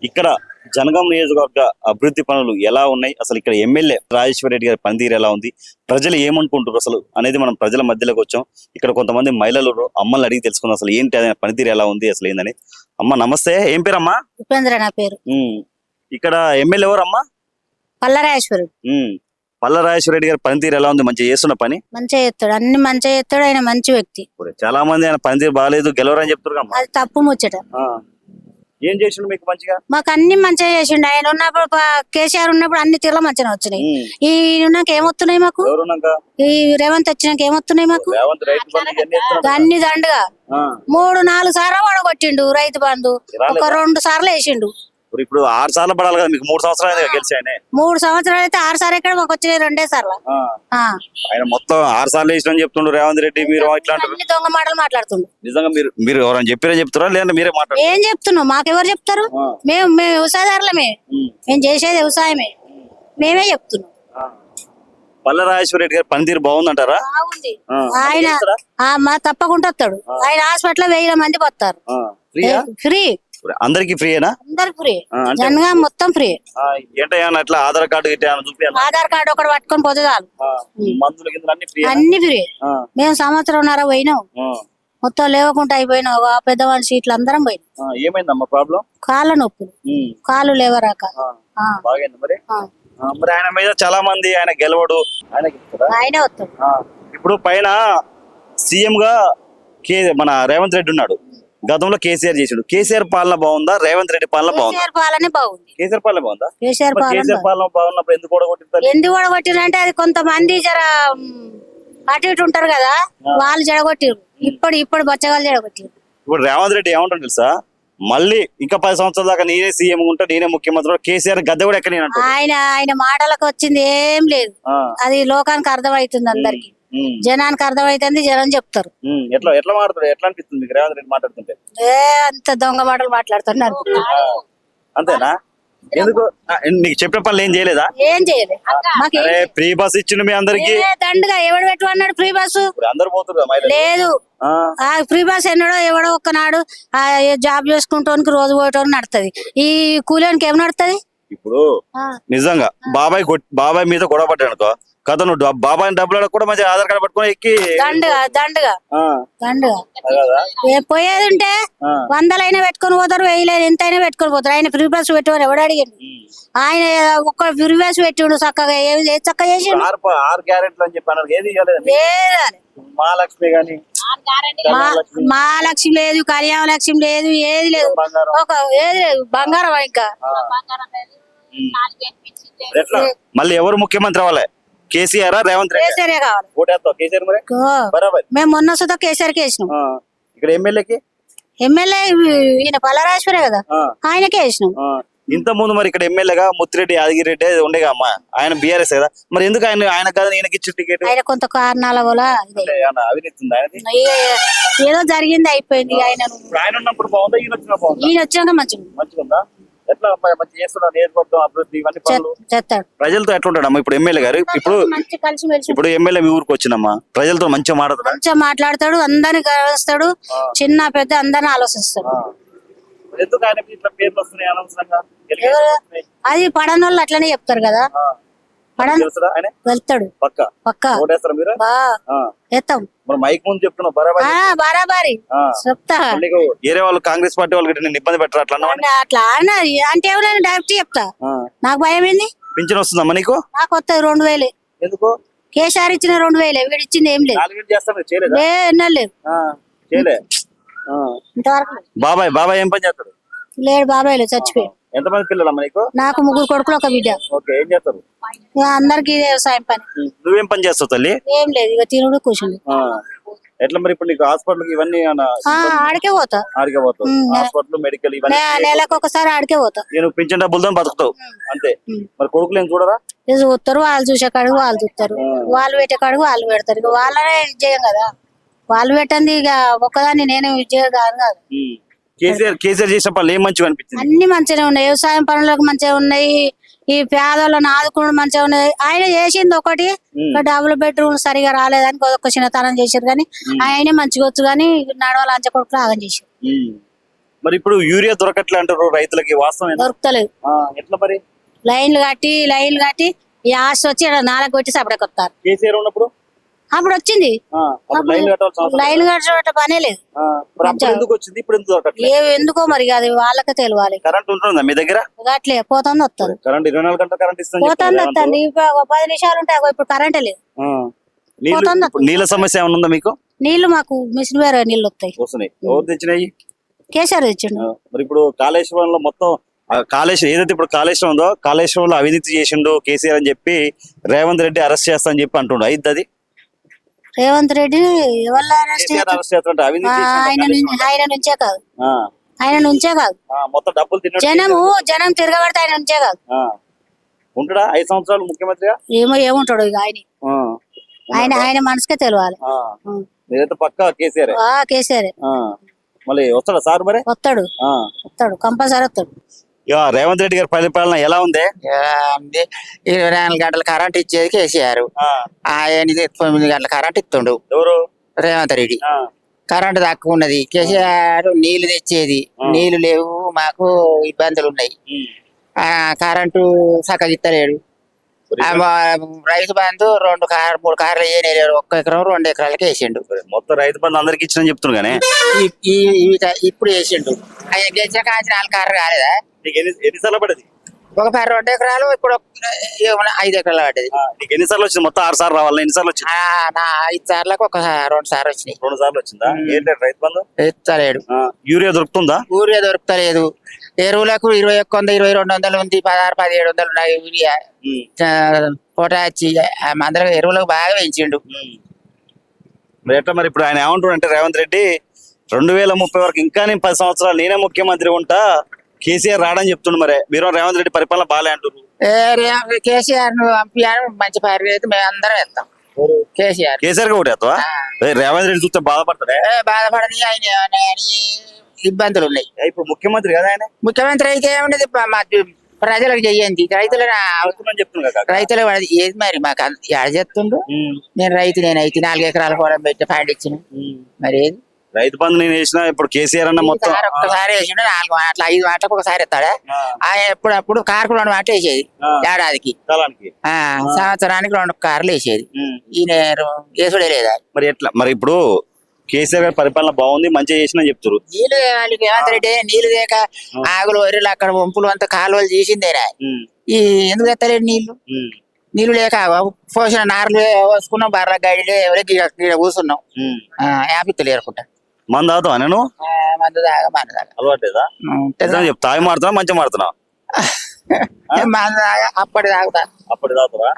ఇక్కడ జనగాం నియోజకవర్గ అభివృద్ధి పనులు ఎలా ఉన్నాయి, అసలు ఇక్కడ ఎమ్మెల్యే రాజేశ్వర రెడ్డి గారి పనితీరు ఎలా ఉంది, ప్రజలు ఏమనుకుంటారు అసలు అనేది మనం ప్రజల మధ్యలోకి వచ్చాం. ఇక్కడ కొంతమంది మహిళలు అమ్మల్ని అడిగి తెలుసుకుందాం అసలు ఏంటి అదే పనితీరు ఎలా ఉంది అసలు ఏందని. అమ్మ నమస్తే, ఏం పేరమ్మా? ఉపేంద్ర నా పేరు. ఇక్కడ ఎమ్మెల్యే ఎవరమ్మా? పల్లరాజేశ్వరు. పల్ల రాజేశ్వర రెడ్డి గారి పనితీరు ఎలా ఉంది? మంచిగా చేస్తున్న పని మంచిగా చేస్తాడు, అన్ని మంచిగా చేస్తాడు. ఆయన మంచి వ్యక్తి. చాలా మంది ఆయన పనితీరు బాగాలేదు, గెలవరని చెప్తారు. అది తప్పు ముచ్చట. ఏం చేసిండు మీకు మంచిగా? మాకు అన్ని మంచిగా చేసిండు. ఆయన ఉన్నప్పుడు కేసీఆర్ ఉన్నప్పుడు అన్ని తీర్ల మంచిగా వచ్చినాయి. ఈ ఉన్నాక ఏమొస్తున్నాయి మాకు? ఈ రేవంత్ వచ్చినాక ఏమొస్తున్నాయి మాకు? అన్ని దండగా 3-4 సార్లు పడగొట్టిండు రైతు బంధు. ఒక 2 సార్లు వేసిండు. ఇప్పుడు 6 సార్లు పడాలి కదా మీకు? 3 సంవత్సరాలు గెలిచి ఆయన 3 సంవత్సరాలు అయితే 6 సార్లు ఇక్కడ మాకు వచ్చి 2 సార్లు. ఆయన మొత్తం 6 సార్లు వేసిన చెప్తుండ్రు రేవంత్ రెడ్డి. మీరు దొంగ మాటలు మాట్లాడుతుండు. నిజంగా మీరు ఎవరైనా చెప్పారా చెప్తారా లేదంటే మీరే మాట్లాడు? ఏం చెప్తున్నావు? మాకెవరు చెప్తారు? మేము వ్యవసాయదారులమే, మేము చేసేది వ్యవసాయమే, మేమే చెప్తున్నాం. పల్ల రాజేశ్వర రెడ్డి గారి పనితీరు బాగుందంటారా? బాగుంది. ఆయన తప్పకుండా వస్తాడు. ఆయన హాస్పిటల్ 1000 మంది వస్తారు. ఫ్రీ, అందరికి ఫ్రీనా? అందరికి ఫ్రీ. జనగా మొత్తం ఫ్రీ. ఏంటయ్యా అట్లా ఆధార్ కార్డు ఆధార్ కార్డు ఒకటి పట్టుకొని పోతే చాలు. మందులు అన్ని ఫ్రీ. మేము 1.5 సంవత్సరం పోయినాం, మొత్తం లేవకుండా అయిపోయినాం. ఆ పెద్ద మనిషి ఇట్లా అందరం పోయినాం. ఏమైందమ్మా ప్రాబ్లం? కాళ్ళ నొప్పులు, కాళ్ళు లేవరాక. మరి ఆయన మీద చాలా మంది ఆయన గెలవడు, ఆయనే వస్తాడు. ఇప్పుడు పైన సీఎం గా మన రేవంత్ రెడ్డి ఉన్నాడు. గతంలో కేసీఆర్ చేసాడు. కేసీఆర్ పాలన బాగుందా, రేవంత్ రెడ్డి పాలన బాగుందా? కేసీఆర్ పాలన బాగుంది. కేసీఆర్ పాలన బాగుందా? కేసీఆర్ పాలన బాగున్నప్పుడు ఎందుకు ఓడగొట్టింటారు? ఎందుకు ఓడగొట్టిరంటే అది కొంతమంది జర అటు ఇటు ఉంటారు కదా, వాళ్ళు జడగొట్టిరు. ఇప్పుడు బచ్చగాళ్ళు జడగొట్టిరు. ఇప్పుడు రేవంత్ రెడ్డి ఏమంటారు తెలుసా? మళ్ళీ ఇంకా 10 సంవత్సరాల దాకా నేనే సీఎం ఉంటా, నేనే ముఖ్యమంత్రి. కేసీఆర్ గద్దె కూడా ఎక్కడ ఆయన మాటలకు వచ్చింది ఏం లేదు. అది లోకానికి అర్థమవుతుంది, అందరికి జనానికి అర్థమవుతుంది. జనం చెప్తారు. ఎట్లా మాట్లాడతారు? ఎట్లా అనిపిస్తుంది రేవంత్ రెడ్డి మాట్లాడుతుంటే? అంత దొంగ మాటలు మాట్లాడుతున్నారు. అంతేనా? ఎందుకు నీకు చెప్పిన పనులు ఏం చేయలేదా? ఏం చేయలేదు. ఫ్రీ బస్ ఇచ్చిండు మీ అందరికి. దండగా ఎవడు పెట్టమన్నాడు ఫ్రీ బస్సు? అందరు పోతున్నారు. లేదు, ఫ్రీ బస్ ఎన్నడో ఎవడో ఒక్కనాడు జాబ్ చేసుకుంటానికి రోజు పోయటానికి నడుతుంది. ఈ కూలీనికి ఏం నడుతుంది? ఇప్పుడు నిజంగా బాబాయ్ మీద గొడవ పడ్డాడు అనుకో, కథ నువ్వు బాబాయ్ డబ్బులు కూడా మంచి ఆధార్ కార్డు పట్టుకుని ఎక్కి దండగా పోయేది ఉంటే 100 పెట్టుకొని పోతారు, 1000 ఎంతైనా పెట్టుకొని పోతారు. ఆయన ఫ్రీ బస్ పెట్టేవారు ఎవడు అడిగింది? ఆయన ఒక్క ఫ్రీ బస్ పెట్టిండు చక్కగా. ఏది చక్కగా చేసి మహాలక్ష్మి గాని మహాలక్ష్మి లేదు, కళ్యాణ లక్ష్మి లేదు, ఏది లేదు. ఏది లేదు, బంగారం. ఇంకా మళ్ళీ ఎవరు ముఖ్యమంత్రి అవ్వాలి? కేసీఆర్ రేవంత్ రెడ్డి? కేసీఆర్ కావాలి. మేము మొన్న సుధా కేసీఆర్ కి వేసినాం. ఇక్కడ ఎమ్మెల్యే ఈయన పల్లరాజేశ్వరే కదా, ఆయనకే వేసినాం. ఇంత ముందు మరి ఇక్కడ ఎమ్మెల్యేగా ముత్తిరెడ్డి యాదగిరెడ్డి ఉండేగా అమ్మా, ఆయన బీఆర్ఎస్ కదా, మరి ఎందుకు ఆయన కాదు ఈయనకి ఇచ్చిన టికెట్? ఆయన కొంత కారణాల వల్ల ఏదో జరిగింది, అయిపోయింది. ఆయన ఉన్నప్పుడు బాగుందా, ఈయన వచ్చినాక మంచిగా ఎట్లా మంచి చేస్తున్నారు? నియోజకవర్గం అభివృద్ధి ఇవన్నీ పనులు ప్రజలతో ఎట్లా ఉంటాడమ్మా ఇప్పుడు ఎమ్మెల్యే గారు? ఇప్పుడు ఎమ్మెల్యే మీ ఊరికి వచ్చినమ్మా, ప్రజలతో మంచిగా మాట్లాడతాడు, అందరిని కలుస్తాడు, చిన్న పెద్ద అందరిని ఆలోచిస్తాడు. అది పడనోళ్ళు అట్లనే చెప్తారు కదా, వెళ్తాడు పక్కా. ఎత్తాం మైక్ ముందు చెప్తున్నావు బరాబరి చెప్తా. వేరే వాళ్ళు కాంగ్రెస్ పార్టీ వాళ్ళకి నేను ఇబ్బంది పెట్టరు అట్లా అంటే ఎవరైనా డైరెక్ట్ చెప్తా. నాకు భయం ఏంది? పింఛన్ వస్తుందమ్మా నీకు? నాకు వస్తుంది 2000. ఎందుకు? కేసీఆర్ ఇచ్చిన 2000, వీడు ఇచ్చింది ఏం లేదు. ఇంతవరకు బాబాయ్ ఏం పని చేస్తాడు? లేడు, బాబాయ్ లేదు, చచ్చిపోయాడు. ఎంతమంది పిల్లలమ్మా నీకు? నాకు 3 కొడుకులు, 1 బిడ్డ. ఏం చేస్తారు? అందరికి వ్యవసాయం పని. నువ్వేం పని చేస్తావు తల్లి? ఏం లేదు, ఇక తినుడు కూర్చుంది. ఎట్లా మరి ఇప్పుడు నీకు హాస్పిటల్ ఇవన్నీ ఆడికే పోతా. హాస్పిటల్ మెడికల్ ఇవన్నీ నెలకు ఒకసారి ఆడికే పోతా. నేను పింఛన్ డబ్బులతో బతుకుతావు అంతే. మరి కొడుకులు ఏం చూడరా? చూస్తారు, వాళ్ళు చూసే కాడికి వాళ్ళు చూస్తారు, వాళ్ళు పెట్టే కాడికి వాళ్ళు పెడతారు. ఇక వాళ్ళనే విజయం కదా, వాళ్ళు పెట్టండి. ఇక ఒక్కదాన్ని నేను విజయం కాదు. కేసీఆర్ చేసిన పనులు ఏం మంచిగా అనిపించింది? అన్ని మంచిగా ఉన్నాయి. వ్యవసాయం పనులకు మంచిగా ఉన్నాయి, ఈ పేదలను ఆదుకోవడం మంచిగా ఉన్నాయి. ఆయన చేసింది ఒకటి, డబుల్ బెడ్రూమ్ సరిగా రాలేదని ఒక చిన్నతనం చేశారు, కానీ ఆయన మంచిగా వచ్చు. కానీ నడవాల అంచె కొడుకులు ఆగం చేశారు. మరి ఇప్పుడు యూరియా దొరకట్లే అంటారు రైతులకి, వాస్తవం ఏంది? దొరుకుతలేదు. ఎట్లా మరి? లైన్లు కట్టి ఈ ఆశ వచ్చి ఈడ నాలుగు కొట్టి సపడకి వస్తారు. కేసీఆర్ ఉన్నప్పుడు అప్పుడు వచ్చింది. అప్పుడు లైన్ కట్టాల్సిన అవసరం లైన్ కట్టే పనే లేదు. మరి అప్పుడు ఎందుకు వచ్చింది, ఇప్పుడు ఎందుకు దొరకట్లేదు? ఎందుకో మరి అది వాళ్ళకే తెలియాలి. కరెంట్ ఉంటుందా మీ దగ్గర? అట్లే పోతుంది వస్తుంది. కరెంట్ 24 గంటల కరెంట్ ఇస్తాను పోతుంది వస్తుంది. ఇప్పుడు 10 నిమిషాలు ఉంటాయి, ఇప్పుడు కరెంటే లేదు. నీళ్ళ సమస్య ఏమైనా ఉందా మీకు? నీళ్లు మాకు మిషన్ వేరే నీళ్లు వస్తాయి. వస్తున్నాయి. ఎవరు తెచ్చినాయి? కేసీఆర్ తెచ్చిండు. మరి ఇప్పుడు కాళేశ్వరంలో మొత్తం కాళేశ్వరం ఏదైతే ఇప్పుడు కాళేశ్వరం ఉందో, కాళేశ్వరంలో అవినీతి చేసిండు కేసీఆర్ అని చెప్పి రేవంత్ రెడ్డి అరెస్ట్ చేస్తా అని చెప్పి అంటుండు. అయిద్ది అది? రేవంత్ రెడ్డి ఎవరు అరెస్ట్ చేస్తారంటే అవినీతి ఆయన నుంచే కాదు, ఆయన నుంచే కాదు, మొత్తం డబ్బులు తిన్నాడు. జనం తిరగబడితే ఆయన నుంచే కాదు. ఉంటాడా 5 సంవత్సరాలు ముఖ్యమంత్రిగా? ఏముంటాడు ఇక ఆయన మనసుకే తెలియాలి. మీరైతే పక్కా కేసీఆర్? కేసీఆర్ మళ్ళీ వస్తాడా సార్? మరి వస్తాడు కంపల్సరీ వస్తాడు. ఇక రేవంత్ రెడ్డి గారి పరిపాలన ఎలా ఉంది? 24 గంటల కరెంట్ ఇచ్చేది కేసీఆర్. 9 గంటల కరెంట్ ఇస్తుండు ఎవరు? రేవంత్ రెడ్డి. కరెంట్ తక్కువ ఉన్నది. కేసీఆర్ నీళ్లు తెచ్చేది, నీళ్లు లేవు, మాకు ఇబ్బందులు ఉన్నాయి. కరెంటు చక్కగా ఇస్తలేడు. రైతు బంధు 3 కార్లు వేయలేడు. 1 ఎకరం 2 ఎకరాలకి వేసిండు. మొత్తం రైతు బంధు అందరికి ఇచ్చిన చెప్తున్నాను కానీ ఇప్పుడు వేసిండు. ఆయన గెలిచిన కాంచి 4 కార్లు కాలేదా? ఎన్నిసార్లు పడేది? ఒక 2 ఎకరాలు, ఇప్పుడు 5 ఎకరాలు పడ్డది. నీకు ఎన్నిసార్లు వచ్చింది? మొత్తం 6 సార్లు రావాలి. ఎన్నిసార్లు వచ్చింది? నా 5 సార్లకు 2 సార్లు వచ్చినాయి. 2 సార్లు వచ్చిందా? ఏంటి రైతు బంధు ఇస్తలేడు. యూరియా దొరుకుతుందా? యూరియా దొరుకుతలేదు. ఎరువులకు 2100, 2200 ఉంది. 1600, 1700 ఉన్నాయి యూరియా. పొటాచి మందరం ఎరువులకు బాగా పెంచిండు. మరి ఎట్లా మరి? ఇప్పుడు ఆయన ఏమంటాడు అంటే రేవంత్ రెడ్డి 2030 వరకు ఇంకా నేను 10 సంవత్సరాలు నేనే ముఖ్యమంత్రి ఉంటా, కేసీఆర్ రాడని చెప్తుండు. మరి మీరు రేవంత్ రెడ్డి పరిపాలన బాలే అంటారు. కేసీఆర్ ను పంపించారు, మంచి పని అయితే మేము అందరం వేస్తాం. కేసీఆర్ కూడా వేస్తావా? రేవంత్ రెడ్డి చూస్తే బాధపడతాడే? బాధపడని ఆయన ఇబ్బందులు ఉన్నాయి. ఇప్పుడు ముఖ్యమంత్రి కదా ఆయన. ముఖ్యమంత్రి అయితే ఏముండదు, ప్రజలకు చెయ్యండి. రైతులు ఏది మరి మాకు ఎడ చేస్తుండ్రు. నేను నేనైతే 4 ఎకరాల పొలం పెట్టి పండించిన. మరి ఏది రైతు బంధు నేను వేసిన. ఇప్పుడు కేసీఆర్ అన్న మొత్తం ఒక్కసారి వేసిండు. 4 మాటలు 5 మాటలకు ఒకసారి ఎత్తాడా? ఆయన ఎప్పుడప్పుడు కార్కు 2 మాట వేసేది. ఏడాదికి సంవత్సరానికి 2 కార్లు వేసేది. ఈయన వేసుడే లేదా? మరి ఎట్లా మరి? ఇప్పుడు కేసీఆర్ గారి పరిపాలన బాగుంది, మంచిగా చేసిన చెప్తారు. నీళ్ళు వాళ్ళకి రేవంత్ రెడ్డి నీళ్లు లేక ఆగులు వరిలు అక్కడ వంపులు అంతా కాలువలు చేసిందేనా? ఈ ఎందుకు ఎత్తలేడు నీళ్లు లేక పోసిన నార్లు పోసుకున్నాం, బర్ర గడిలే ఎవరికి కూర్చున్నాం. యాపిత్తులు ఏరుకుంటా. మందు తాగుతావా? నేను మందు దాగా మందు దాగా అలవాటేదా? తాగి మారుతున్నా, మంచిగా మారుతున్నా? మందు దాగా అప్పటి తాగుతా. అప్పటి తాగుతావా?